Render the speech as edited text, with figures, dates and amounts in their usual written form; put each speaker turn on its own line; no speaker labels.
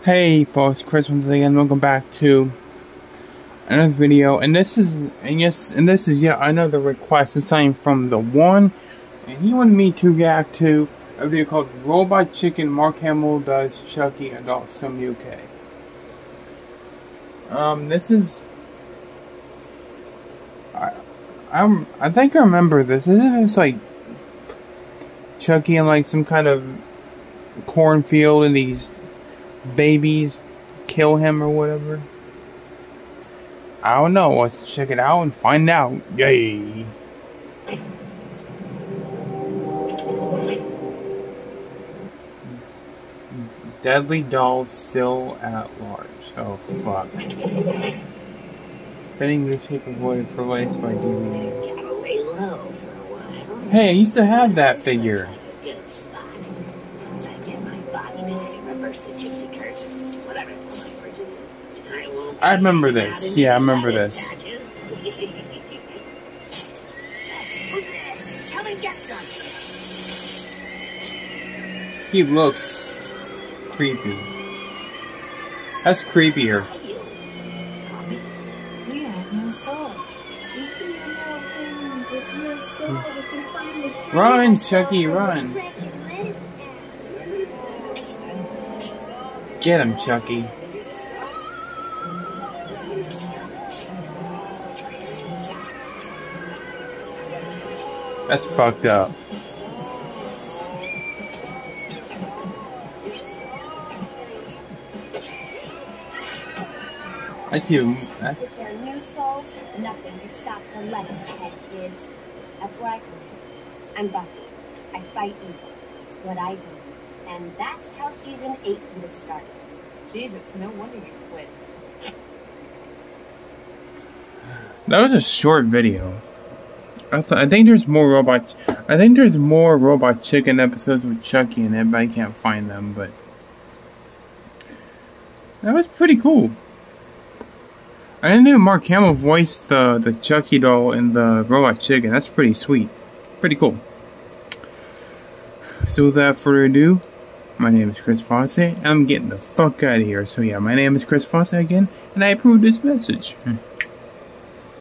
Hey folks, Chris once again. Welcome back to another video, and this is yet another request. This time from the one, and he wanted me to react to a video called "Robot Chicken." Mark Hamill does Chucky Adult Swim UK. This is I think I remember this. Isn't this like Chucky in like some kind of cornfield and these babies kill him or whatever? I don't know. Let's check it out and find out. Yay! Deadly dolls still at large. Oh fuck. Spinning newspaper void for lights by DVD. Hey, I used to have that figure. I remember this. Yeah, I remember this. He looks creepy. That's creepier.
We have no soul.
Run, Chucky, run. Get him, Chucky. That's fucked up. I see him.
With their new souls, nothing could stop the lettuce head kids. That's where I come from. I'm Buffy. I fight evil. It's what I do. And that's how season 8 would have started. Jesus, no wonder you quit.
That was a short video. I think there's more robots. I think there's more Robot Chicken episodes with Chucky in it, but I can't find them. But that was pretty cool. I didn't know Mark Hamill voiced the Chucky doll in the Robot Chicken. That's pretty sweet. Pretty cool. So without further ado, my name is Chris Fosse, and I'm getting the fuck out of here. So yeah, my name is Chris Fosse again, and I approve this message.